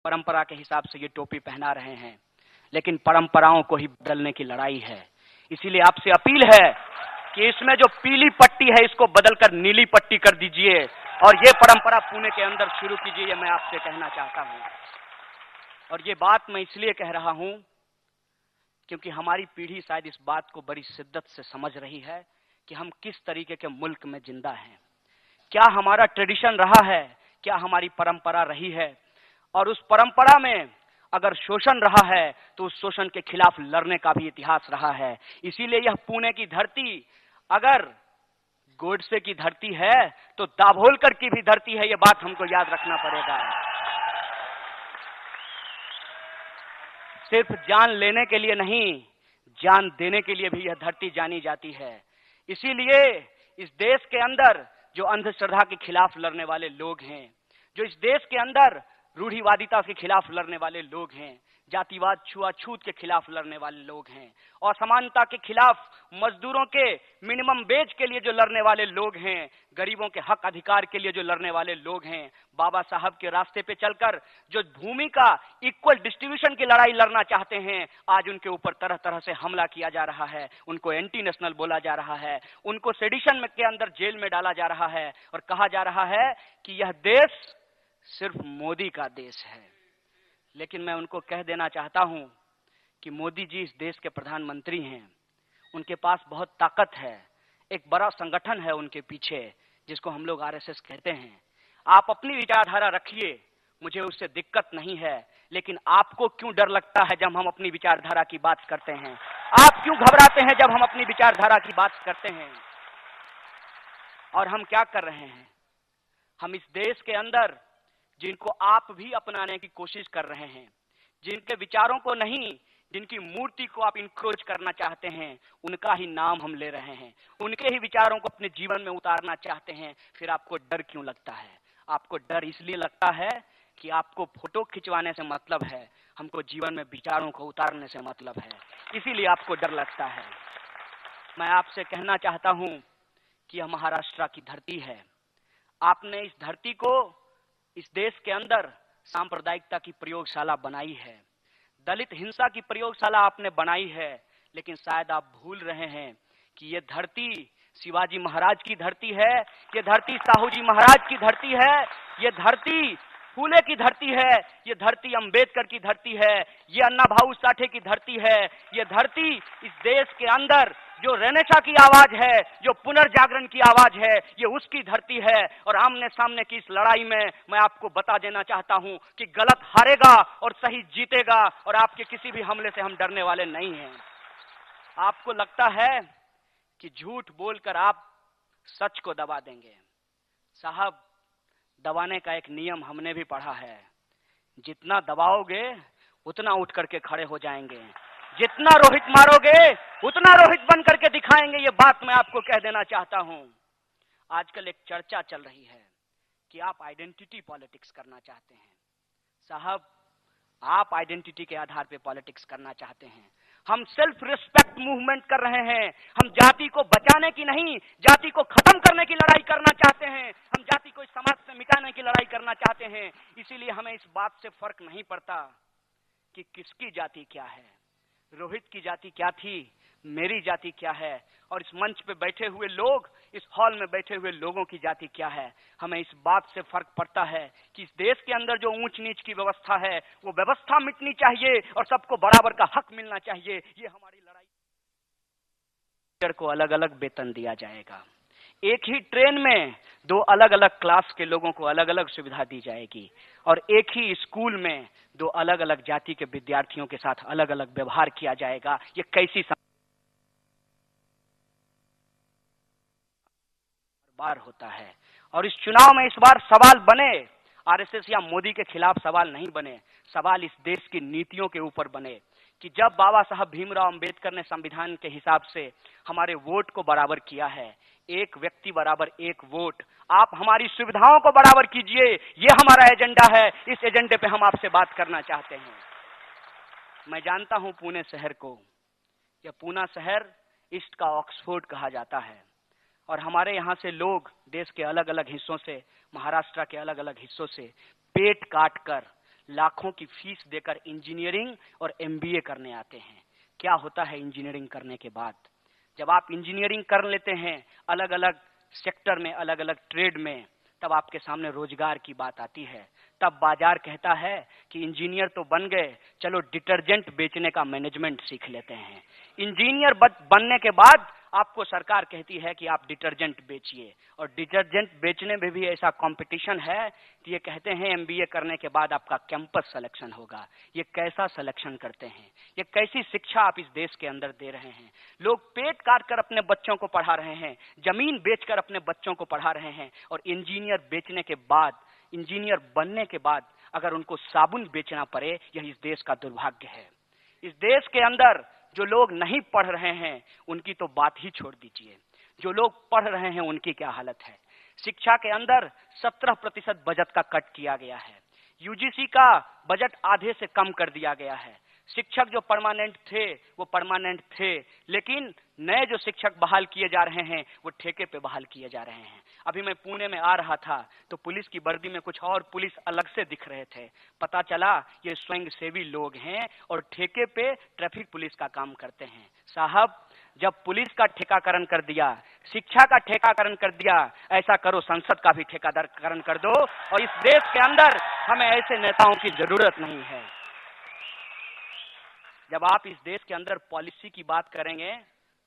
परंपरा के हिसाब से ये टोपी पहना रहे हैं, लेकिन परंपराओं को ही बदलने की लड़ाई है। इसीलिए आपसे अपील है कि इसमें जो पीली पट्टी है इसको बदलकर नीली पट्टी कर दीजिए और ये परंपरा पुणे के अंदर शुरू कीजिए, मैं आपसे कहना चाहता हूं। और ये बात मैं इसलिए कह रहा हूं क्योंकि हमारी पीढ़ी शायद इस बात को बड़ी शिद्दत से समझ रही है कि हम किस तरीके के मुल्क में जिंदा हैं। क्या हमारा ट्रेडिशन रहा है, क्या हमारी परंपरा रही है, और उस परंपरा में अगर शोषण रहा है तो उस शोषण के खिलाफ लड़ने का भी इतिहास रहा है। इसीलिए यह पुणे की धरती अगर गोडसे की धरती है तो दाभोलकर की भी धरती है, यह बात हमको याद रखना पड़ेगा। सिर्फ जान लेने के लिए नहीं, जान देने के लिए भी यह धरती जानी जाती है। इसीलिए इस देश के अंदर जो अंधश्रद्धा के खिलाफ लड़ने वाले लोग हैं, जो इस देश के अंदर रूढ़िवादिता के खिलाफ लड़ने वाले लोग हैं, जातिवाद छुआछूत के खिलाफ लड़ने वाले लोग हैं, असमानता के खिलाफ, मजदूरों के मिनिमम वेज के लिए जो लड़ने वाले लोग हैं, गरीबों के हक अधिकार के लिए जो लड़ने वाले लोग हैं, बाबा साहब के रास्ते पे चलकर जो भूमि का इक्वल डिस्ट्रीब्यूशन की लड़ाई लड़ना चाहते हैं, आज उनके ऊपर तरह तरह से हमला किया जा रहा है, उनको एंटी नेशनल बोला जा रहा है, उनको सेडिशन के अंदर जेल में डाला जा रहा है और कहा जा रहा है कि यह देश सिर्फ मोदी का देश है। लेकिन मैं उनको कह देना चाहता हूं कि मोदी जी इस देश के प्रधानमंत्री हैं, उनके पास बहुत ताकत है, एक बड़ा संगठन है उनके पीछे जिसको हम लोग आरएसएस कहते हैं। आप अपनी विचारधारा रखिए, मुझे उससे दिक्कत नहीं है, लेकिन आपको क्यों डर लगता है जब हम अपनी विचारधारा की बात करते हैं? आप क्यों घबराते हैं जब हम अपनी विचारधारा की बात करते हैं? और हम क्या कर रहे हैं? हम इस देश के अंदर जिनको आप भी अपनाने की कोशिश कर रहे हैं, जिनके विचारों को नहीं, जिनकी मूर्ति को आप इंक्रोच करना चाहते हैं, उनका ही नाम हम ले रहे हैं, उनके ही विचारों को अपने जीवन में उतारना चाहते हैं। फिर आपको डर क्यों लगता है? आपको डर इसलिए लगता है कि आपको फोटो खिंचवाने से मतलब है, हमको जीवन में विचारों को उतारने से मतलब है, इसीलिए आपको डर लगता है। मैं आपसे कहना चाहता हूं कि यह महाराष्ट्र की धरती है। आपने इस धरती को, इस देश के अंदर सांप्रदायिकता की प्रयोगशाला बनाई है, दलित हिंसा की प्रयोगशाला आपने बनाई है, लेकिन शायद आप भूल रहे हैं कि ये धरती शिवाजी महाराज की धरती है, ये धरती साहू जी महाराज की धरती है, ये धरती फूले की धरती है, ये धरती अंबेडकर की धरती है, ये अन्ना भाऊ साठे की धरती है, ये धरती इस देश के अंदर जो रेनेसा की आवाज है, जो पुनर्जागरण की आवाज है, ये उसकी धरती है। और आमने सामने की इस लड़ाई में मैं आपको बता देना चाहता हूं कि गलत हारेगा और सही जीतेगा, और आपके किसी भी हमले से हम डरने वाले नहीं हैं। आपको लगता है कि झूठ बोलकर आप सच को दबा देंगे। साहब, दबाने का एक नियम हमने भी पढ़ा है, जितना दबाओगे उतना उठ करके खड़े हो जाएंगे, जितना रोहित मारोगे उतना रोहित बन करके दिखाएंगे। ये बात मैं आपको कह देना चाहता हूं। आजकल एक चर्चा चल रही है कि आप आइडेंटिटी पॉलिटिक्स करना चाहते हैं। साहब, आप आइडेंटिटी के आधार पे पॉलिटिक्स करना चाहते हैं, हम सेल्फ रिस्पेक्ट मूवमेंट कर रहे हैं। हम जाति को बचाने की नहीं, जाति को खत्म करने की लड़ाई करना चाहते हैं। हम जाति को इस समाज से मिटाने की लड़ाई करना चाहते हैं। इसीलिए हमें इस बात से फर्क नहीं पड़ता कि किसकी जाति क्या है, रोहित की जाति क्या थी, मेरी जाति क्या है, और इस मंच पे बैठे हुए लोग, इस हॉल में बैठे हुए लोगों की जाति क्या है। हमें इस बात से फर्क पड़ता है कि इस देश के अंदर जो ऊंच नीच की व्यवस्था है, वो व्यवस्था मिटनी चाहिए और सबको बराबर का हक मिलना चाहिए। ये हमारी लड़ाई। को अलग अलग वेतन दिया जाएगा, एक ही ट्रेन में दो अलग अलग क्लास के लोगों को अलग अलग सुविधा दी जाएगी, और एक ही स्कूल में दो अलग अलग जाति के विद्यार्थियों के साथ अलग अलग व्यवहार किया जाएगा। ये कैसी बार होता है। और इस चुनाव में इस बार सवाल बने, आरएसएस या मोदी के खिलाफ सवाल नहीं बने, सवाल इस देश की नीतियों के ऊपर बने कि जब बाबा साहब भीमराव अंबेडकर ने संविधान के हिसाब से हमारे वोट को बराबर किया है, एक व्यक्ति बराबर एक वोट, आप हमारी सुविधाओं को बराबर कीजिए, ये हमारा एजेंडा है। इस एजेंडे पे हम आपसे बात करना चाहते हैं। मैं जानता हूं पुणे शहर को, यह पूना शहर ईस्ट का ऑक्सफोर्ड कहा जाता है, और हमारे यहाँ से लोग देश के अलग अलग हिस्सों से, महाराष्ट्र के अलग अलग हिस्सों से पेट काट कर लाखों की फीस देकर इंजीनियरिंग और एमबीए करने आते हैं। क्या होता है इंजीनियरिंग करने के बाद? जब आप इंजीनियरिंग कर लेते हैं अलग अलग सेक्टर में, अलग अलग ट्रेड में, तब आपके सामने रोजगार की बात आती है। तब बाजार कहता है कि इंजीनियर तो बन गए, चलो डिटर्जेंट बेचने का मैनेजमेंट सीख लेते हैं। इंजीनियर बनने के बाद आपको सरकार कहती है कि आप डिटर्जेंट बेचिए, और डिटर्जेंट बेचने में भी ऐसा कंपटीशन है कि ये कहते हैं एमबीए करने के बाद आपका कैंपस सिलेक्शन होगा। ये कैसा सिलेक्शन करते हैं? ये कैसी शिक्षा आप इस देश के अंदर दे रहे हैं? लोग पेट काट कर अपने बच्चों को पढ़ा रहे हैं, जमीन बेचकर अपने बच्चों को पढ़ा रहे हैं, और इंजीनियर बेचने के बाद, इंजीनियर बनने के बाद अगर उनको साबुन बेचना पड़े, यह इस देश का दुर्भाग्य है। इस देश के अंदर जो लोग नहीं पढ़ रहे हैं उनकी तो बात ही छोड़ दीजिए, जो लोग पढ़ रहे हैं उनकी क्या हालत है। शिक्षा के अंदर 17% बजट का कट किया गया है। यूजीसी का बजट आधे से कम कर दिया गया है। शिक्षक जो परमानेंट थे वो परमानेंट थे, लेकिन नए जो शिक्षक बहाल किए जा रहे हैं वो ठेके पे बहाल किए जा रहे हैं। अभी मैं पुणे में आ रहा था तो पुलिस की वर्दी में कुछ और पुलिस अलग से दिख रहे थे। पता चला ये स्वयंसेवी लोग हैं और ठेके पे ट्रैफिक पुलिस का काम करते हैं। साहब, जब पुलिस का ठेकाकरण कर दिया, शिक्षा का ठेकाकरण कर दिया, ऐसा करो संसद का भी ठेकाकरण कर दो। और इस देश के अंदर हमें ऐसे नेताओं की जरूरत नहीं है। जब आप इस देश के अंदर पॉलिसी की बात करेंगे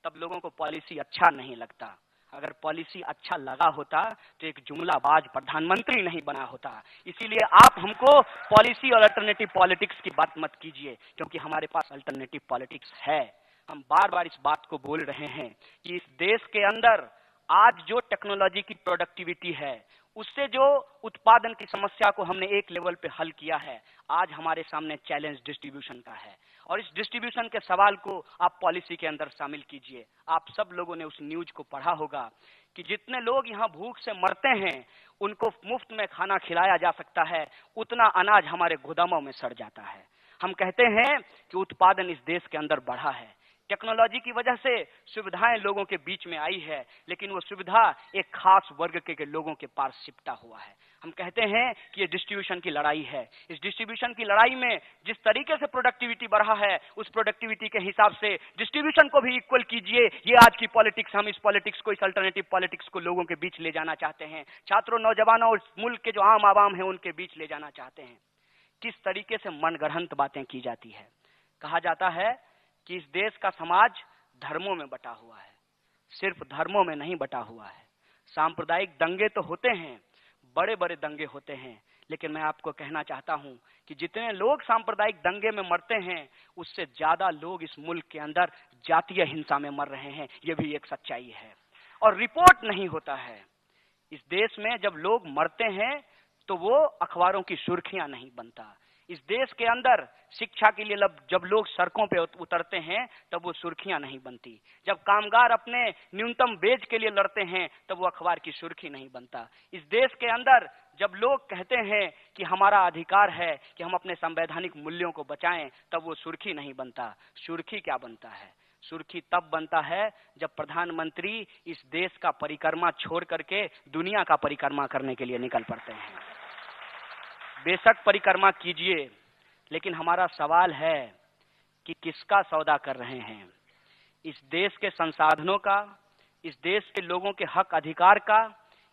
तब लोगों को पॉलिसी अच्छा नहीं लगता। अगर पॉलिसी अच्छा लगा होता तो एक जुमलाबाज प्रधानमंत्री नहीं बना होता। इसीलिए आप हमको पॉलिसी और अल्टरनेटिव पॉलिटिक्स की बात मत कीजिए, क्योंकि हमारे पास अल्टरनेटिव पॉलिटिक्स है। हम बार बार इस बात को बोल रहे हैं कि इस देश के अंदर आज जो टेक्नोलॉजी की प्रोडक्टिविटी है, उससे जो उत्पादन की समस्या को हमने एक लेवल पे हल किया है, आज हमारे सामने चैलेंज डिस्ट्रीब्यूशन का है। और इस डिस्ट्रीब्यूशन के सवाल को आप पॉलिसी के अंदर शामिल कीजिए। आप सब लोगों ने उस न्यूज को पढ़ा होगा कि जितने लोग यहाँ भूख से मरते हैं उनको मुफ्त में खाना खिलाया जा सकता है, उतना अनाज हमारे गोदामों में सड़ जाता है। हम कहते हैं कि उत्पादन इस देश के अंदर बढ़ा है। टेक्नोलॉजी की वजह से सुविधाएं लोगों के बीच में आई है, लेकिन वो सुविधा एक खास वर्ग के लोगों के पास सिमटा हुआ है। हम कहते हैं कि ये डिस्ट्रीब्यूशन की लड़ाई है। इस डिस्ट्रीब्यूशन की लड़ाई में जिस तरीके से प्रोडक्टिविटी बढ़ा है, उस प्रोडक्टिविटी के हिसाब से डिस्ट्रीब्यूशन को भी इक्वल कीजिए। ये आज की पॉलिटिक्स, हम इस पॉलिटिक्स को, इस अल्टरनेटिव पॉलिटिक्स को लोगों के बीच ले जाना चाहते हैं। छात्रों, नौजवानों और मुल्क के जो आम आवाम है उनके बीच ले जाना चाहते हैं। किस तरीके से मनगढ़ंत बातें की जाती है। कहा जाता है कि इस देश का समाज धर्मों में बटा हुआ है। सिर्फ धर्मों में नहीं बटा हुआ है। सांप्रदायिक दंगे तो होते हैं, बड़े बड़े दंगे होते हैं, लेकिन मैं आपको कहना चाहता हूं कि जितने लोग सांप्रदायिक दंगे में मरते हैं उससे ज्यादा लोग इस मुल्क के अंदर जातीय हिंसा में मर रहे हैं। यह भी एक सच्चाई है और रिपोर्ट नहीं होता है। इस देश में जब लोग मरते हैं तो वो अखबारों की सुर्खियां नहीं बनता। इस देश के अंदर शिक्षा के लिए जब लोग सड़कों पे उतरते हैं तब वो सुर्खियां नहीं बनती। जब कामगार अपने न्यूनतम वेज के लिए लड़ते हैं तब वो अखबार की सुर्खी नहीं बनता। इस देश के अंदर जब लोग कहते हैं कि हमारा अधिकार है कि हम अपने संवैधानिक मूल्यों को बचाएं, तब वो सुर्खी नहीं बनता। सुर्खी क्या बनता है? सुर्खी तब बनता है जब प्रधानमंत्री इस देश का परिक्रमा छोड़ करके दुनिया का परिक्रमा करने के लिए निकल पड़ते हैं। बेशक परिक्रमा कीजिए, लेकिन हमारा सवाल है कि किसका सौदा कर रहे हैं? इस देश के संसाधनों का, इस देश के लोगों के हक अधिकार का,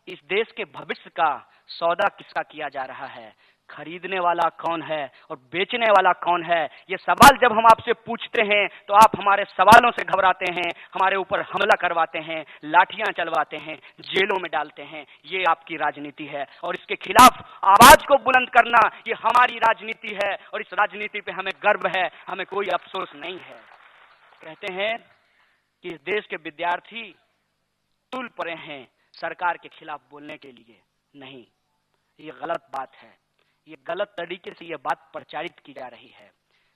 इस देश के भविष्य का सौदा किसका किया जा रहा है? खरीदने वाला कौन है और बेचने वाला कौन है? ये सवाल जब हम आपसे पूछते हैं तो आप हमारे सवालों से घबराते हैं, हमारे ऊपर हमला करवाते हैं, लाठियां चलवाते हैं, जेलों में डालते हैं। ये आपकी राजनीति है और इसके खिलाफ आवाज को बुलंद करना ये हमारी राजनीति है और इस राजनीति पे हमें गर्व है, हमें कोई अफसोस नहीं है। कहते हैं कि इस देश के विद्यार्थी तुल पड़े हैं सरकार के खिलाफ बोलने के लिए। नहीं, ये गलत बात है। ये गलत तरीके से ये बात प्रचारित की जा रही है।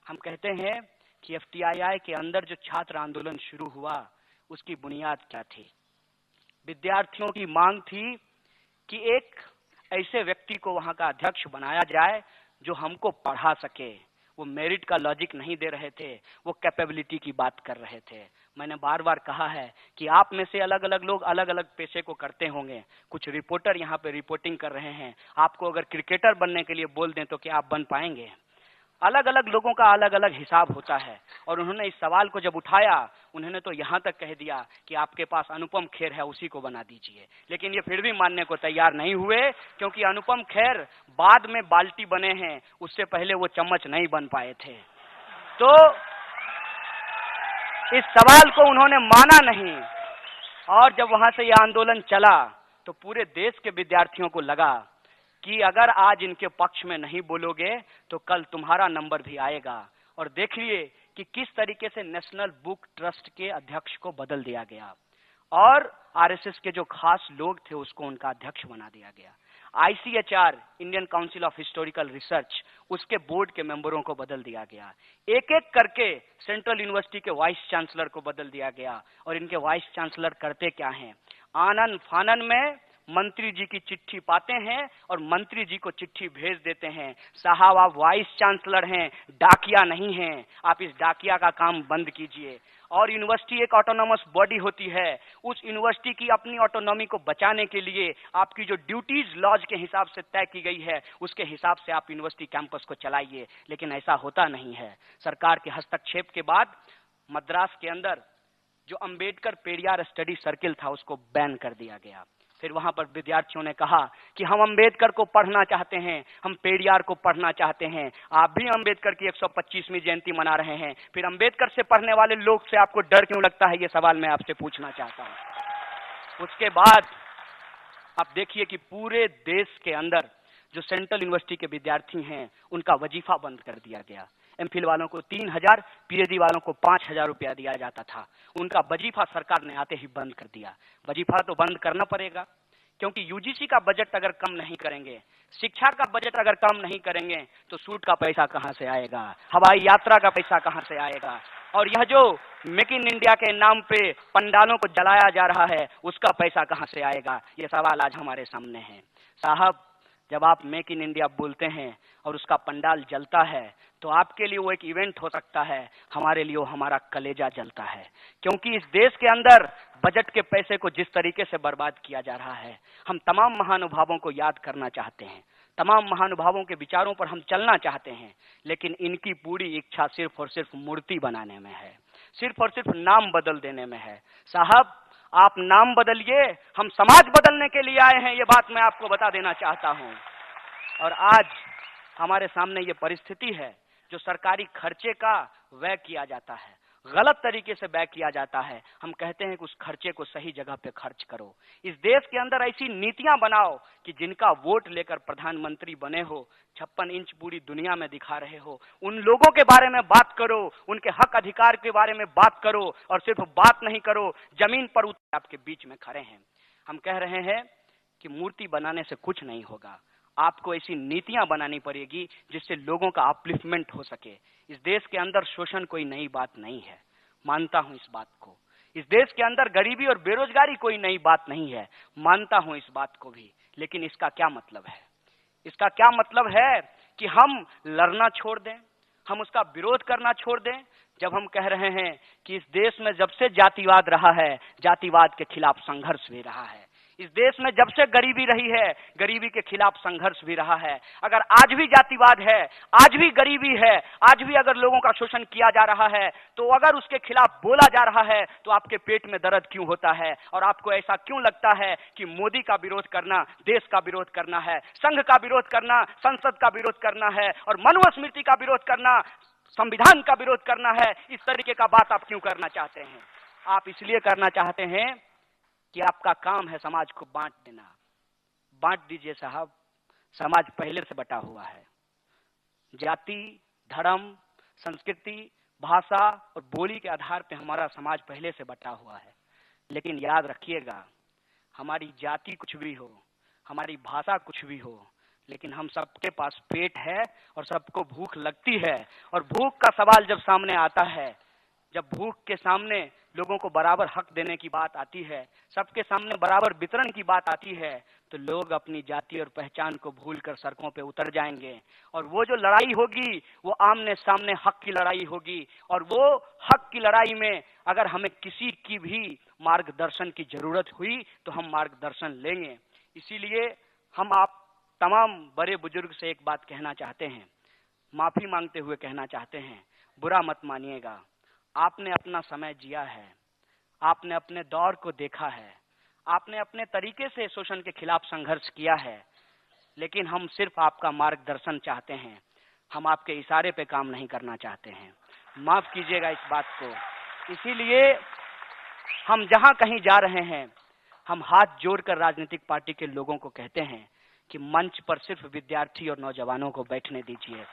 हम कहते हैं कि एफटीआईआई के अंदर जो छात्र आंदोलन शुरू हुआ उसकी बुनियाद क्या थी? विद्यार्थियों की मांग थी कि एक ऐसे व्यक्ति को वहां का अध्यक्ष बनाया जाए जो हमको पढ़ा सके, वो मेरिट का लॉजिक नहीं दे रहे थे, वो कैपेबिलिटी की बात कर रहे थे। मैंने बार बार कहा है कि आप में से अलग अलग लोग अलग अलग पेशे को करते होंगे। कुछ रिपोर्टर यहाँ पे रिपोर्टिंग कर रहे हैं, आपको अगर क्रिकेटर बनने के लिए बोल दें तो क्या आप बन पाएंगे? अलग अलग लोगों का अलग अलग हिसाब होता है। और उन्होंने इस सवाल को जब उठाया, उन्होंने तो यहां तक कह दिया कि आपके पास अनुपम खेर है, उसी को बना दीजिए। लेकिन ये फिर भी मानने को तैयार नहीं हुए, क्योंकि अनुपम खेर बाद में बाल्टी बने हैं, उससे पहले वो चम्मच नहीं बन पाए थे। तो इस सवाल को उन्होंने माना नहीं। और जब वहां से यह आंदोलन चला तो पूरे देश के विद्यार्थियों को लगा कि अगर आज इनके पक्ष में नहीं बोलोगे तो कल तुम्हारा नंबर भी आएगा। और देखिए कि किस तरीके से नेशनल बुक ट्रस्ट के अध्यक्ष को बदल दिया गया और आरएसएस के जो खास लोग थे उसको उनका अध्यक्ष बना दिया गया। ICHR, Indian council of historical research, उसके बोर्ड के मेंबरों को बदल दिया गया। एक एक करके सेंट्रल यूनिवर्सिटी के वाइस चांसलर को बदल दिया गया। और इनके वाइस चांसलर करते क्या हैं? आनन फानन में मंत्री जी की चिट्ठी पाते हैं और मंत्री जी को चिट्ठी भेज देते हैं, साहब आप वाइस चांसलर हैं, डाकिया नहीं हैं, आप इस डाकिया का काम बंद कीजिए। और यूनिवर्सिटी एक ऑटोनॉमस बॉडी होती है, उस यूनिवर्सिटी की अपनी ऑटोनॉमी को बचाने के लिए आपकी जो ड्यूटीज लॉज के हिसाब से तय की गई है उसके हिसाब से आप यूनिवर्सिटी कैंपस को चलाइए। लेकिन ऐसा होता नहीं है। सरकार के हस्तक्षेप के बाद मद्रास के अंदर जो अंबेडकर पेरियार स्टडी सर्किल था उसको बैन कर दिया गया। फिर वहां पर विद्यार्थियों ने कहा कि हम अंबेडकर को पढ़ना चाहते हैं, हम पेरियार को पढ़ना चाहते हैं। आप भी अंबेडकर की 125वीं जयंती मना रहे हैं, फिर अंबेडकर से पढ़ने वाले लोग से आपको डर क्यों लगता है? ये सवाल मैं आपसे पूछना चाहता हूं। उसके बाद आप देखिए कि पूरे देश के अंदर जो सेंट्रल यूनिवर्सिटी के विद्यार्थी हैं उनका वजीफा बंद कर दिया गया। एमफिल वालों को 3000, पीएचडी वालों को 5000 रुपया दिया जाता था, उनका वजीफा सरकार ने आते ही बंद कर दिया। वजीफा तो बंद करना पड़ेगा, क्योंकि यूजीसी का बजट अगर कम नहीं करेंगे, शिक्षा का बजट अगर कम नहीं करेंगे तो सूट का पैसा कहां से आएगा, हवाई यात्रा का पैसा कहां से आएगा, और यह जो मेक इन इंडिया के नाम पे पंडालों को जलाया जा रहा है उसका पैसा कहां से आएगा? ये सवाल आज हमारे सामने है। साहब, जब आप मेक इन इंडिया बोलते हैं और उसका पंडाल जलता है तो आपके लिए वो एक इवेंट हो सकता है, हमारे लिए वो हमारा कलेजा जलता है। क्योंकि इस देश के अंदर बजट के पैसे को जिस तरीके से बर्बाद किया जा रहा है, हम तमाम महानुभावों को याद करना चाहते हैं, तमाम महानुभावों के विचारों पर हम चलना चाहते हैं, लेकिन इनकी पूरी इच्छा सिर्फ और सिर्फ मूर्ति बनाने में है, सिर्फ और सिर्फ नाम बदल देने में है। साहब, आप नाम बदलिए, हम समाज बदलने के लिए आए हैं, ये बात मैं आपको बता देना चाहता हूं। और आज हमारे सामने ये परिस्थिति है, जो सरकारी खर्चे का व्यय किया जाता है, गलत तरीके से व्यय किया जाता है। हम कहते हैं कि उस खर्चे को सही जगह पे खर्च करो। इस देश के अंदर ऐसी नीतियां बनाओ कि जिनका वोट लेकर प्रधानमंत्री बने हो, 56 इंच पूरी दुनिया में दिखा रहे हो, उन लोगों के बारे में बात करो, उनके हक अधिकार के बारे में बात करो, और सिर्फ बात नहीं करो, जमीन पर उतर आपके बीच में खड़े हैं। हम कह रहे हैं कि मूर्ति बनाने से कुछ नहीं होगा, आपको ऐसी नीतियां बनानी पड़ेगी जिससे लोगों का अपलिफ्टमेंट हो सके। इस देश के अंदर शोषण कोई नई बात नहीं है, मानता हूं इस बात को। इस देश के अंदर गरीबी और बेरोजगारी कोई नई बात नहीं है, मानता हूं इस बात को भी। लेकिन इसका क्या मतलब है? इसका क्या मतलब है कि हम लड़ना छोड़ दें, हम उसका विरोध करना छोड़ दें, जब हम कह रहे हैं कि इस देश में जब से जातिवाद रहा है, जातिवाद के खिलाफ संघर्ष भी रहा है। इस देश में जब से गरीबी रही है, गरीबी के खिलाफ संघर्ष भी रहा है। अगर आज भी जातिवाद है, आज भी गरीबी है, आज भी अगर लोगों का शोषण किया जा रहा है, तो अगर उसके खिलाफ बोला जा रहा है तो आपके पेट में दर्द क्यों होता है? और आपको ऐसा क्यों लगता है कि मोदी का विरोध करना देश का विरोध करना है, संघ का विरोध करना संसद का विरोध करना है, और मनुस्मृति का विरोध करना संविधान का विरोध करना है? इस तरीके का बात आप क्यों करना चाहते हैं? आप इसलिए करना चाहते हैं कि आपका काम है समाज को बांट देना। बांट दीजिए साहब, समाज पहले से बटा हुआ है। जाति, धर्म, संस्कृति, भाषा और बोली के आधार पर हमारा समाज पहले से बटा हुआ है। लेकिन याद रखिएगा, हमारी जाति कुछ भी हो, हमारी भाषा कुछ भी हो, लेकिन हम सबके पास पेट है और सबको भूख लगती है। और भूख का सवाल जब सामने आता है, जब भूख के सामने लोगों को बराबर हक देने की बात आती है, सबके सामने बराबर वितरण की बात आती है, तो लोग अपनी जाति और पहचान को भूलकर सड़कों पे उतर जाएंगे। और वो जो लड़ाई होगी वो आमने सामने हक की लड़ाई होगी। और वो हक की लड़ाई में अगर हमें किसी की भी मार्गदर्शन की जरूरत हुई तो हम मार्गदर्शन लेंगे। इसीलिए हम आप तमाम बड़े बुजुर्ग से एक बात कहना चाहते हैं, माफी मांगते हुए कहना चाहते हैं, बुरा मत मानिएगा। आपने अपना समय जिया है, आपने अपने दौर को देखा है, आपने अपने तरीके से शोषण के खिलाफ संघर्ष किया है, लेकिन हम सिर्फ आपका मार्गदर्शन चाहते हैं, हम आपके इशारे पे काम नहीं करना चाहते हैं। माफ कीजिएगा इस बात को। इसीलिए हम जहां कहीं जा रहे हैं, हम हाथ जोड़कर राजनीतिक पार्टी के लोगों को कहते हैं कि मंच पर सिर्फ विद्यार्थी और नौजवानों को बैठने दीजिए।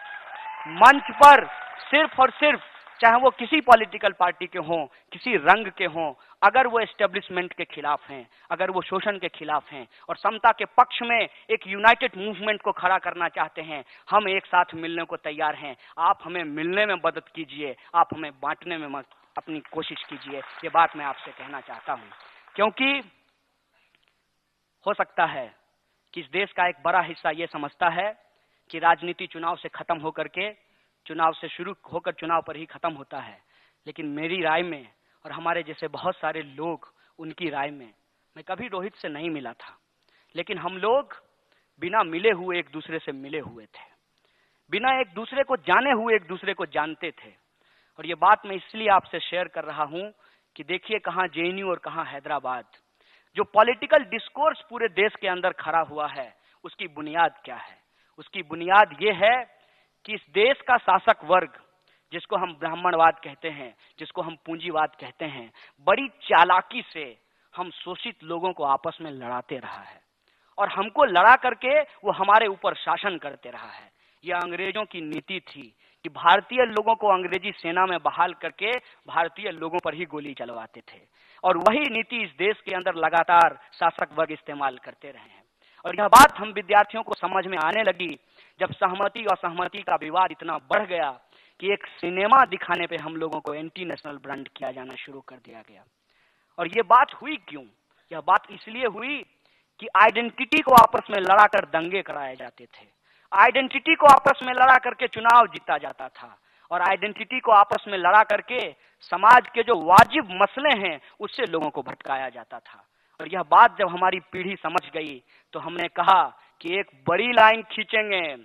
मंच पर सिर्फ और सिर्फ, चाहे वो किसी पॉलिटिकल पार्टी के हों, किसी रंग के हों, अगर वो एस्टेब्लिशमेंट के खिलाफ हैं, अगर वो शोषण के खिलाफ हैं और समता के पक्ष में एक यूनाइटेड मूवमेंट को खड़ा करना चाहते हैं, हम एक साथ मिलने को तैयार हैं। आप हमें मिलने में मदद कीजिए, आप हमें बांटने में अपनी कोशिश कीजिए। ये बात मैं आपसे कहना चाहता हूं, क्योंकि हो सकता है कि इस देश का एक बड़ा हिस्सा ये समझता है कि राजनीति चुनाव से खत्म होकर के, चुनाव से शुरू होकर चुनाव पर ही खत्म होता है। लेकिन मेरी राय में और हमारे जैसे बहुत सारे लोग उनकी राय में, मैं कभी रोहित से नहीं मिला था, लेकिन हम लोग बिना मिले हुए एक दूसरे से मिले हुए थे, बिना एक दूसरे को जाने हुए एक दूसरे को जानते थे। और ये बात मैं इसलिए आपसे शेयर कर रहा हूं कि देखिए कहां जेएनयू और कहां हैदराबाद। जो पॉलिटिकल डिस्कोर्स पूरे देश के अंदर खड़ा हुआ है, उसकी बुनियाद क्या है? उसकी बुनियाद ये है कि इस देश का शासक वर्ग, जिसको हम ब्राह्मणवाद कहते हैं, जिसको हम पूंजीवाद कहते हैं, बड़ी चालाकी से हम शोषित लोगों को आपस में लड़ाते रहा है और हमको लड़ा करके वो हमारे ऊपर शासन करते रहा है। यह अंग्रेजों की नीति थी कि भारतीय लोगों को अंग्रेजी सेना में बहाल करके भारतीय लोगों पर ही गोली चलवाते थे, और वही नीति इस देश के अंदर लगातार शासक वर्ग इस्तेमाल करते रहे हैं। और यह बात हम विद्यार्थियों को समझ में आने लगी जब सहमति और सहमति का विवाद इतना बढ़ गया कि एक सिनेमा दिखाने पे हम लोगों को एंटी नेशनल ब्रांड किया जाना शुरू कर दिया गया। और ये बात हुई क्यों? यह बात इसलिए हुई कि आइडेंटिटी को आपस में लड़ाकर दंगे कराए जाते थे, आइडेंटिटी को आपस में लड़ा करके चुनाव जीता जाता था, और आइडेंटिटी को आपस में लड़ा करके समाज के जो वाजिब मसले हैं उससे लोगों को भटकाया जाता था। और यह बात जब हमारी पीढ़ी समझ गई तो हमने कहा कि एक बड़ी लाइन खींचेंगे,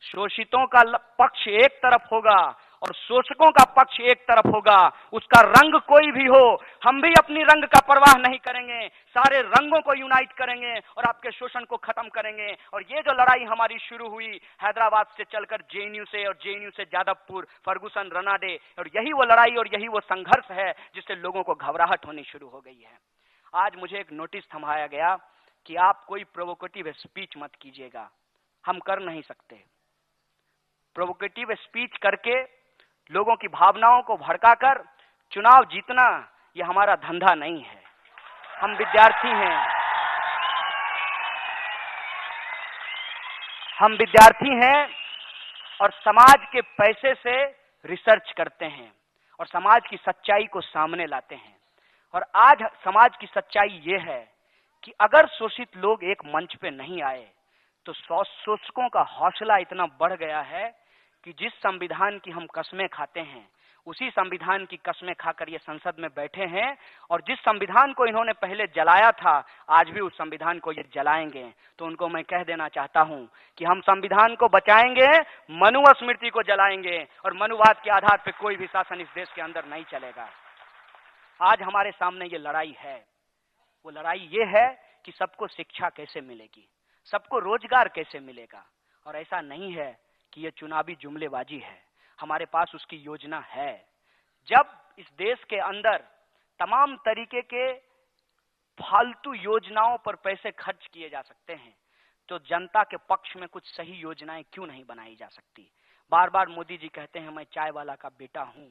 शोषितों का पक्ष एक तरफ होगा और शोषकों का पक्ष एक तरफ होगा, उसका रंग कोई भी हो, हम भी अपनी रंग का परवाह नहीं करेंगे, सारे रंगों को यूनाइट करेंगे और आपके शोषण को खत्म करेंगे। और ये जो लड़ाई हमारी शुरू हुई हैदराबाद से चलकर जेएनयू से, और जेएनयू से जादवपुर, फर्गुसन, रनाडे, और यही वो लड़ाई और यही वो संघर्ष है जिससे लोगों को घबराहट होनी शुरू हो गई है। आज मुझे एक नोटिस थमाया गया कि आप कोई प्रोवोकेटिव स्पीच मत कीजिएगा, हम कर नहीं सकते। प्रोवोकेटिव स्पीच करके लोगों की भावनाओं को भड़काकर चुनाव जीतना यह हमारा धंधा नहीं है। हम विद्यार्थी हैं, हम विद्यार्थी हैं और समाज के पैसे से रिसर्च करते हैं और समाज की सच्चाई को सामने लाते हैं। और आज समाज की सच्चाई ये है कि अगर शोषित लोग एक मंच पे नहीं आए तो शोषकों का हौसला इतना बढ़ गया है कि जिस संविधान की हम कसमें खाते हैं उसी संविधान की कसमें खाकर ये संसद में बैठे हैं, और जिस संविधान को इन्होंने पहले जलाया था आज भी उस संविधान को ये जलाएंगे। तो उनको मैं कह देना चाहता हूं कि हम संविधान को बचाएंगे, मनुस्मृति को जलाएंगे, और मनुवाद के आधार पर कोई भी शासन इस देश के अंदर नहीं चलेगा। आज हमारे सामने ये लड़ाई है, वो लड़ाई ये है कि सबको शिक्षा कैसे मिलेगी, सबको रोजगार कैसे मिलेगा। और ऐसा नहीं है कि ये चुनावी जुमलेबाजी है, हमारे पास उसकी योजना है। जब इस देश के अंदर तमाम तरीके के फालतू योजनाओं पर पैसे खर्च किए जा सकते हैं तो जनता के पक्ष में कुछ सही योजनाएं क्यों नहीं बनाई जा सकती? बार बार मोदी जी कहते हैं मैं चाय वाला का बेटा हूं।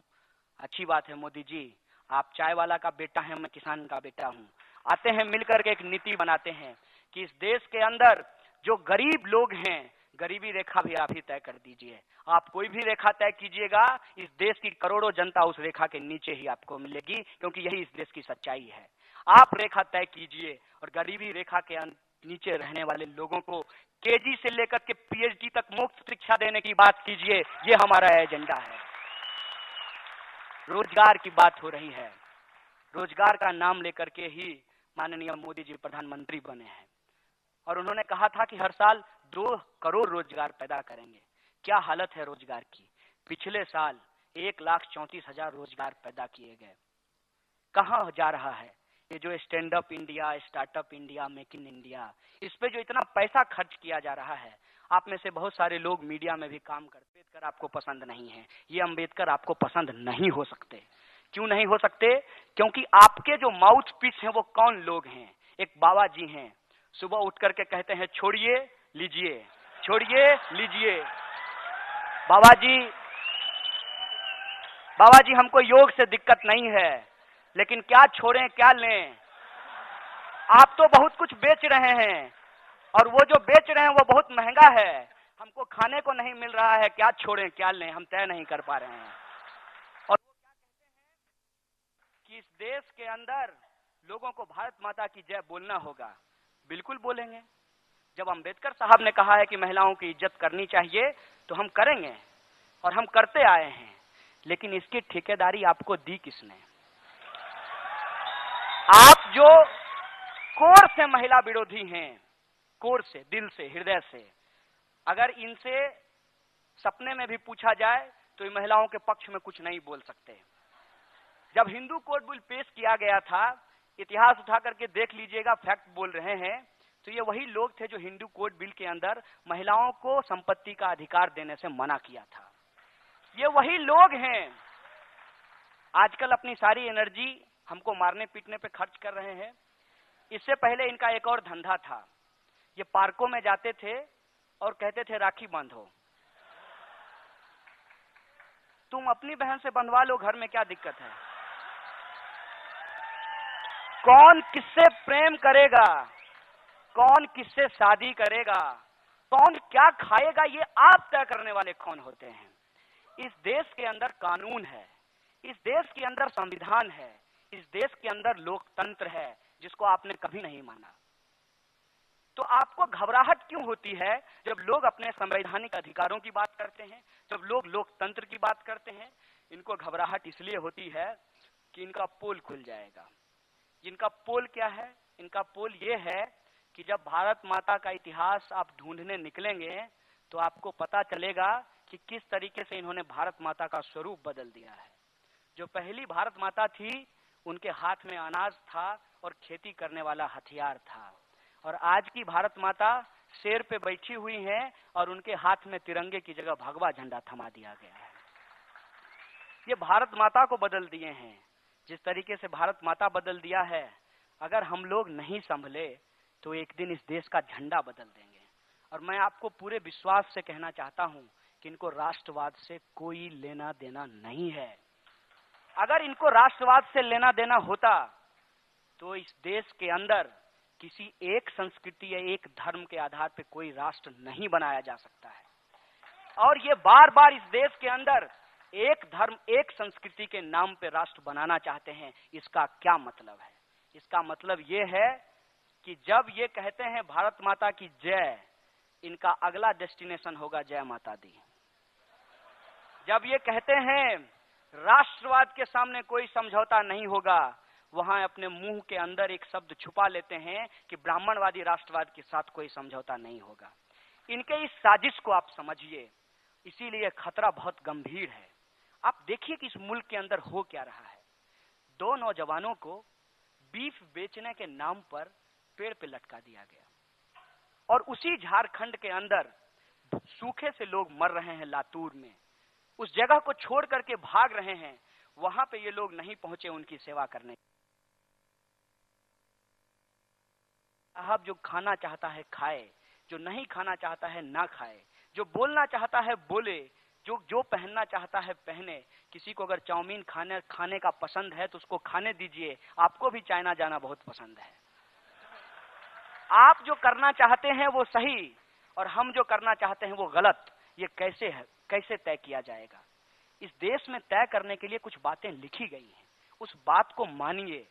अच्छी बात है मोदी जी, आप चाय वाला का बेटा हैं, मैं किसान का बेटा हूं। आते हैं मिलकर के एक नीति बनाते हैं कि इस देश के अंदर जो गरीब लोग हैं, गरीबी रेखा भी आप ही तय कर दीजिए। आप कोई भी रेखा तय कीजिएगा, इस देश की करोड़ों जनता उस रेखा के नीचे ही आपको मिलेगी, क्योंकि यही इस देश की सच्चाई है। आप रेखा तय कीजिए और गरीबी रेखा के नीचे रहने वाले लोगों को केजी से लेकर के पीएचडी तक मुफ्त शिक्षा देने की बात कीजिए। ये हमारा एजेंडा है। रोजगार की बात हो रही है। रोजगार का नाम लेकर के ही माननीय मोदी जी प्रधानमंत्री बने हैं और उन्होंने कहा था कि हर साल 2 करोड़ रोजगार पैदा करेंगे। क्या हालत है रोजगार की। पिछले साल 1,34,000 रोजगार पैदा किए गए। कहां जा रहा है ये जो stand up India, startup India, make in India, इस पे जो इतना पैसा खर्च किया जा रहा है। आप में से बहुत सारे लोग मीडिया में भी काम करते, अम्बेडकर आपको पसंद नहीं है। ये अम्बेडकर आपको पसंद नहीं हो सकते। क्यों नहीं हो सकते? क्योंकि आपके जो माउथ पीस हैं वो कौन लोग हैं? एक बाबा जी हैं, सुबह उठ करके कहते हैं छोड़िए लीजिए, छोड़िए लीजिए। बाबा जी हमको योग से दिक्कत नहीं है, लेकिन क्या छोड़ें क्या लें? आप तो बहुत कुछ बेच रहे हैं और वो जो बेच रहे हैं वो बहुत महंगा है। हमको खाने को नहीं मिल रहा है, क्या छोड़ें क्या लें, हम तय नहीं कर पा रहे हैं। और वो क्या कहते हैं कि इस देश के अंदर लोगों को भारत माता की जय बोलना होगा। बिल्कुल बोलेंगे। जब अम्बेडकर साहब ने कहा है कि महिलाओं की इज्जत करनी चाहिए तो हम करेंगे और हम करते आए हैं, लेकिन इसकी ठेकेदारी आपको दी किसने? आप जो कोर से महिला विरोधी हैं, कोर से, दिल से, हृदय से, अगर इनसे सपने में भी पूछा जाए तो ये महिलाओं के पक्ष में कुछ नहीं बोल सकते। जब हिंदू कोड बिल पेश किया गया था, इतिहास उठा करके देख लीजिएगा, फैक्ट बोल रहे हैं, तो ये वही लोग थे जो हिंदू कोड बिल के अंदर महिलाओं को संपत्ति का अधिकार देने से मना किया था। ये वही लोग हैं। आजकल अपनी सारी एनर्जी हमको मारने पीटने पे खर्च कर रहे हैं। इससे पहले इनका एक और धंधा था। ये पार्कों में जाते थे और कहते थे राखी बांधो। तुम अपनी बहन से बंधवा लो, घर में क्या दिक्कत है? कौन किससे प्रेम करेगा, कौन किससे शादी करेगा, कौन क्या खाएगा, ये आप तय करने वाले कौन होते हैं? इस देश के अंदर कानून है, इस देश के अंदर संविधान है, इस देश के अंदर लोकतंत्र है, जिसको आपने कभी नहीं माना। तो आपको घबराहट क्यों होती है जब लोग अपने संवैधानिक अधिकारों की बात करते हैं, जब लोग लोकतंत्र की बात करते हैं? इनको घबराहट इसलिए होती है कि इनका पोल खुल जाएगा। इनका पोल क्या है? इनका पोल ये है कि जब भारत माता का इतिहास आप ढूंढने निकलेंगे तो आपको पता चलेगा कि किस तरीके से इन्होंने भारत माता का स्वरूप बदल दिया है। जो पहली भारत माता थी, उनके हाथ में अनाज था और खेती करने वाला हथियार था, और आज की भारत माता शेर पे बैठी हुई हैं और उनके हाथ में तिरंगे की जगह भगवा झंडा थमा दिया गया है। ये भारत माता को बदल दिए हैं। जिस तरीके से भारत माता बदल दिया है, अगर हम लोग नहीं संभले तो एक दिन इस देश का झंडा बदल देंगे। और मैं आपको पूरे विश्वास से कहना चाहता हूं कि इनको राष्ट्रवाद से कोई लेना देना नहीं है। अगर इनको राष्ट्रवाद से लेना देना होता तो इस देश के अंदर किसी एक संस्कृति या एक धर्म के आधार पर कोई राष्ट्र नहीं बनाया जा सकता है। और ये बार बार इस देश के अंदर एक धर्म एक संस्कृति के नाम पे राष्ट्र बनाना चाहते हैं। इसका क्या मतलब है? इसका मतलब ये है कि जब ये कहते हैं भारत माता की जय, इनका अगला डेस्टिनेशन होगा जय माता दी। जब ये कहते हैं राष्ट्रवाद के सामने कोई समझौता नहीं होगा, वहां अपने मुंह के अंदर एक शब्द छुपा लेते हैं कि ब्राह्मणवादी राष्ट्रवाद के साथ कोई समझौता नहीं होगा। इनके इस साजिश को आप समझिए, इसीलिए खतरा बहुत गंभीर है। आप देखिए कि इस मुल्क के अंदर हो क्या रहा है। 2 नौजवानों को बीफ बेचने के नाम पर पेड़ पे लटका दिया गया, और उसी झारखंड के अंदर सूखे से लोग मर रहे हैं। लातूर में उस जगह को छोड़ करके भाग रहे हैं, वहां पे ये लोग नहीं पहुंचे उनकी सेवा करने। साहब जो खाना चाहता है खाए, जो नहीं खाना चाहता है ना खाए, जो बोलना चाहता है बोले, जो पहनना चाहता है पहने। किसी को अगर चाउमीन खाने का पसंद है तो उसको खाने दीजिए। आपको भी चाइना जाना बहुत पसंद है। आप जो करना चाहते हैं वो सही, और हम जो करना चाहते हैं वो गलत, ये कैसे है, कैसे तय किया जाएगा? इस देश में तय करने के लिए कुछ बातें लिखी गई हैं, उस बात को मानिए।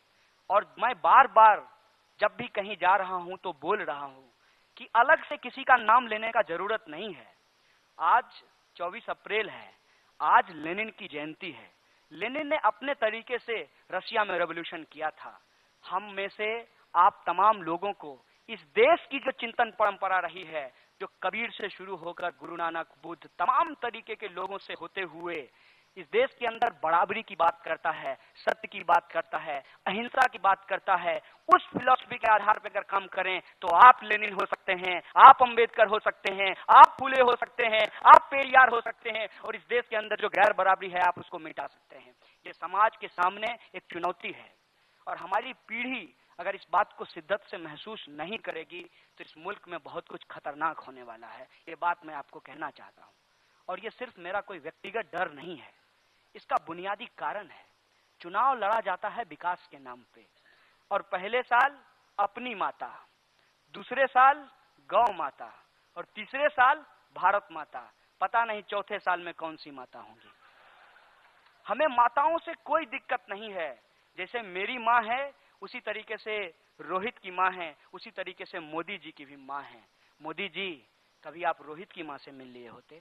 और मैं बार बार जब भी कहीं जा रहा हूं तो बोल रहा हूं कि अलग से किसी का नाम लेने का जरूरत नहीं है। आज 24 अप्रैल है, आज लेनिन की जयंती है। लेनिन ने अपने तरीके से रशिया में रेवोल्यूशन किया था। हम में से आप तमाम लोगों को इस देश की जो चिंतन परंपरा रही है, जो कबीर से शुरू होकर गुरु नानक, बुद्ध, तमाम तरीके के लोगों से होते हुए इस देश के अंदर बराबरी की बात करता है, सत्य की बात करता है, अहिंसा की बात करता है, उस फिलॉसफी के आधार पर अगर काम करें तो आप लेनिन हो सकते हैं, आप अंबेडकर हो सकते हैं, आप फुले हो सकते हैं, आप पेरियार हो सकते हैं, और इस देश के अंदर जो गैर बराबरी है आप उसको मिटा सकते हैं। ये समाज के सामने एक चुनौती है, और हमारी पीढ़ी अगर इस बात को शिद्दत से महसूस नहीं करेगी तो इस मुल्क में बहुत कुछ खतरनाक होने वाला है। ये बात मैं आपको कहना चाहता हूं। और ये सिर्फ मेरा कोई व्यक्तिगत डर नहीं है, इसका बुनियादी कारण है चुनाव लड़ा जाता है विकास के नाम पे, और पहले साल अपनी माता, दूसरे साल गौ माता, और तीसरे साल भारत माता, पता नहीं चौथे साल में कौन सी माता होंगी। हमें माताओं से कोई दिक्कत नहीं है, जैसे मेरी माँ है उसी तरीके से रोहित की माँ है, उसी तरीके से मोदी जी की भी माँ है। मोदी जी, कभी आप रोहित की माँ से मिल लिए होते?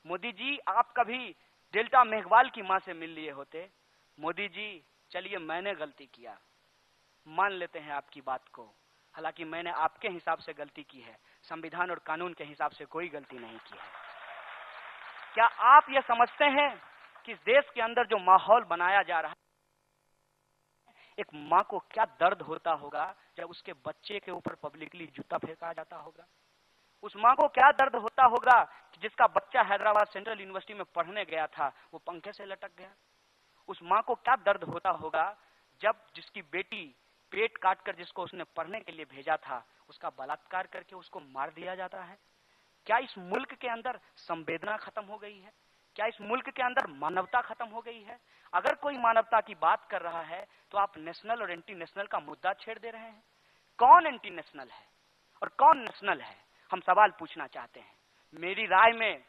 मोदी जी, आप कभी डेल्टा मेघवाल की माँ से मिल लिए होते? मोदी जी, चलिए मैंने गलती किया, मान लेते हैं आपकी बात को, हालांकि मैंने आपके हिसाब से गलती की है, संविधान और कानून के हिसाब से कोई गलती नहीं की है। क्या आप ये समझते हैं कि इस देश के अंदर जो माहौल बनाया जा रहा है, एक माँ को क्या दर्द होता होगा जब उसके बच्चे के ऊपर पब्लिकली जूता फेंका जाता होगा? उस माँ को क्या दर्द होता होगा कि जिसका बच्चा हैदराबाद सेंट्रल यूनिवर्सिटी में पढ़ने गया था वो पंखे से लटक गया? उस माँ को क्या दर्द होता होगा जब जिसकी बेटी पेट काटकर जिसको उसने पढ़ने के लिए भेजा था उसका बलात्कार करके उसको मार दिया जाता है? क्या इस मुल्क के अंदर संवेदना खत्म हो गई है? क्या इस मुल्क के अंदर मानवता खत्म हो गई है? अगर कोई मानवता की बात कर रहा है तो आप नेशनल और एंटी नेशनल का मुद्दा छेड़ दे रहे हैं। कौन एंटी नेशनल है और कौन नेशनल है, हम सवाल पूछना चाहते हैं। मेरी राय में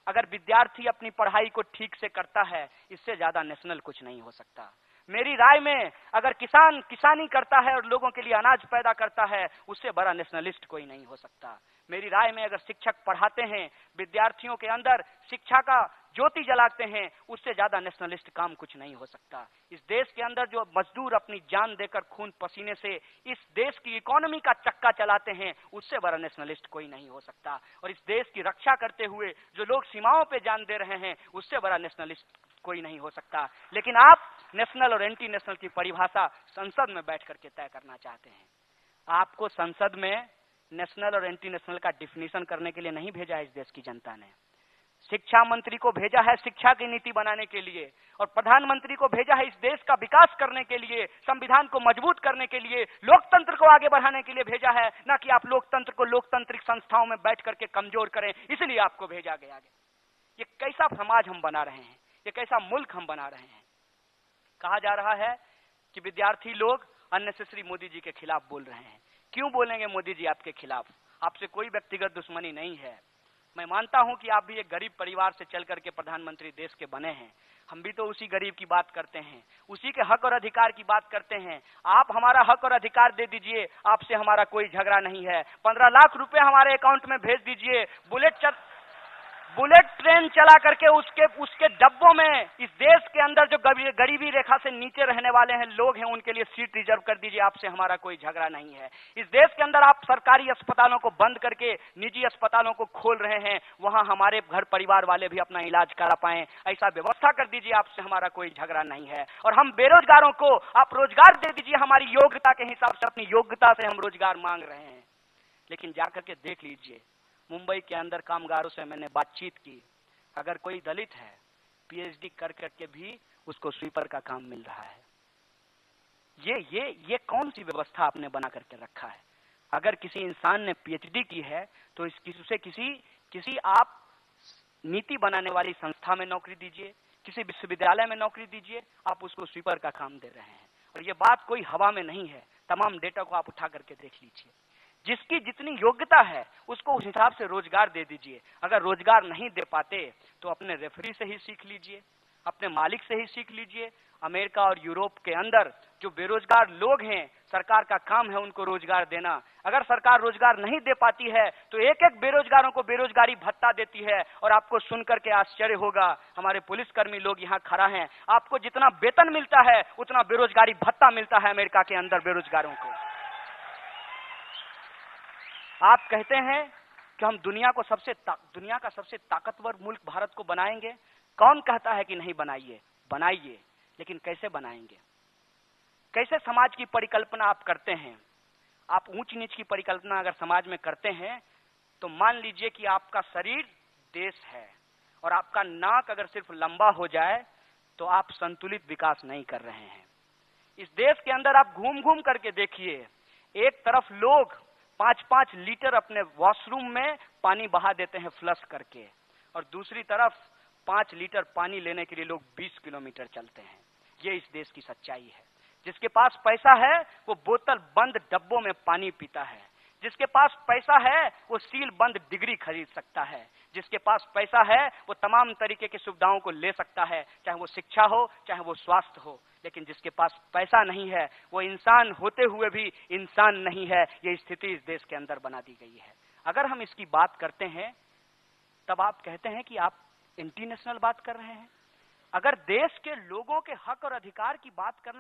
अगर विद्यार्थी अपनी पढ़ाई को ठीक से करता है, इससे ज्यादा नेशनल कुछ नहीं हो सकता। मेरी राय में अगर किसान किसानी करता है और लोगों के लिए अनाज पैदा करता है, उससे बड़ा नेशनलिस्ट कोई नहीं हो सकता। मेरी राय में अगर शिक्षक पढ़ाते हैं, विद्यार्थियों के अंदर शिक्षा का ज्योति जलाते हैं, उससे ज्यादा नेशनलिस्ट काम कुछ नहीं हो सकता। इस देश के अंदर जो मजदूर अपनी जान देकर खून पसीने से इस देश की इकोनॉमी का चक्का चलाते हैं, उससे बड़ा नेशनलिस्ट कोई नहीं हो सकता। और इस देश की रक्षा करते हुए जो लोग सीमाओं पे जान दे रहे हैं, उससे बड़ा नेशनलिस्ट कोई नहीं हो सकता। लेकिन आप नेशनल और एंटी नेशनल की परिभाषा संसद में बैठ करके तय करना चाहते हैं। आपको संसद में नेशनल और एंटी नेशनल का डिफिनीशन करने के लिए नहीं भेजा है इस देश की जनता ने। शिक्षा मंत्री को भेजा है शिक्षा की नीति बनाने के लिए, और प्रधानमंत्री को भेजा है इस देश का विकास करने के लिए, संविधान को मजबूत करने के लिए, लोकतंत्र को आगे बढ़ाने के लिए भेजा है, ना कि आप लोकतंत्र को लोकतांत्रिक संस्थाओं में बैठ करके कमजोर करें, इसलिए आपको भेजा गया। ये कैसा समाज हम बना रहे हैं, ये कैसा मुल्क हम बना रहे हैं। कहा जा रहा है कि विद्यार्थी लोग अननेसेसरी मोदी जी के खिलाफ बोल रहे हैं। क्यों बोलेंगे मोदी जी आपके खिलाफ? आपसे कोई व्यक्तिगत दुश्मनी नहीं है। मैं मानता हूं कि आप भी एक गरीब परिवार से चल करके प्रधानमंत्री देश के बने हैं। हम भी तो उसी गरीब की बात करते हैं, उसी के हक और अधिकार की बात करते हैं। आप हमारा हक और अधिकार दे दीजिए, आपसे हमारा कोई झगड़ा नहीं है। 15 लाख रुपए हमारे अकाउंट में भेज दीजिए। बुलेट ट्रेन चला करके उसके डब्बों में इस देश के अंदर जो गरीबी रेखा से नीचे रहने वाले हैं लोग हैं, उनके लिए सीट रिजर्व कर दीजिए। आपसे हमारा कोई झगड़ा नहीं है। इस देश के अंदर आप सरकारी अस्पतालों को बंद करके निजी अस्पतालों को खोल रहे हैं, वहां हमारे घर परिवार वाले भी अपना इलाज करा पाएं, ऐसा व्यवस्था कर दीजिए। आपसे हमारा कोई झगड़ा नहीं है। और हम बेरोजगारों को आप रोजगार दे दीजिए, हमारी योग्यता के हिसाब से, अपनी योग्यता से हम रोजगार मांग रहे हैं। लेकिन जाकर के देख लीजिए, मुंबई के अंदर कामगारों से मैंने बातचीत की, अगर कोई दलित है पीएचडी कर करके भी उसको स्वीपर का काम मिल रहा है। ये कौन सी व्यवस्था आपने बना करके रखा है? अगर किसी इंसान ने पीएचडी की है तो उसे किसी आप नीति बनाने वाली संस्था में नौकरी दीजिए, किसी विश्वविद्यालय में नौकरी दीजिए, आप उसको स्वीपर का काम दे रहे हैं। और ये बात कोई हवा में नहीं है, तमाम डेटा को आप उठा करके देख लीजिए। जिसकी जितनी योग्यता है उसको उस हिसाब से रोजगार दे दीजिए। अगर रोजगार नहीं दे पाते तो अपने रेफरी से ही सीख लीजिए, अपने मालिक से ही सीख लीजिए। अमेरिका और यूरोप के अंदर जो बेरोजगार लोग हैं, सरकार का काम है उनको रोजगार देना। अगर सरकार रोजगार नहीं दे पाती है तो एक एक बेरोजगारों को बेरोजगारी भत्ता देती है। और आपको सुनकर के आश्चर्य होगा, हमारे पुलिसकर्मी लोग यहाँ खड़ा हैं, आपको जितना वेतन मिलता है उतना बेरोजगारी भत्ता मिलता है अमेरिका के अंदर बेरोजगारों को। आप कहते हैं कि हम दुनिया का सबसे ताकतवर मुल्क भारत को बनाएंगे। कौन कहता है कि नहीं बनाइए? बनाइए, लेकिन कैसे बनाएंगे? कैसे समाज की परिकल्पना आप करते हैं? आप ऊंच नीच की परिकल्पना अगर समाज में करते हैं तो मान लीजिए कि आपका शरीर देश है और आपका नाक अगर सिर्फ लंबा हो जाए तो आप संतुलित विकास नहीं कर रहे हैं। इस देश के अंदर आप घूम घूम करके देखिए, एक तरफ लोग 5-5 लीटर अपने वॉशरूम में पानी बहा देते हैं फ्लश करके, और दूसरी तरफ 5 लीटर पानी लेने के लिए लोग 20 किलोमीटर चलते हैं। ये इस देश की सच्चाई है। जिसके पास पैसा है वो बोतल बंद डब्बों में पानी पीता है। जिसके पास पैसा है वो सील बंद डिग्री खरीद सकता है। जिसके पास पैसा है वो तमाम तरीके की सुविधाओं को ले सकता है, चाहे वो शिक्षा हो, चाहे वो स्वास्थ्य हो। लेकिन जिसके पास पैसा नहीं है वो इंसान होते हुए भी इंसान नहीं है। ये स्थिति इस देश के अंदर बना दी गई है। अगर हम इसकी बात करते हैं तब आप कहते हैं कि आप इंटरनेशनल बात कर रहे हैं। अगर देश के लोगों के हक और अधिकार की बात करना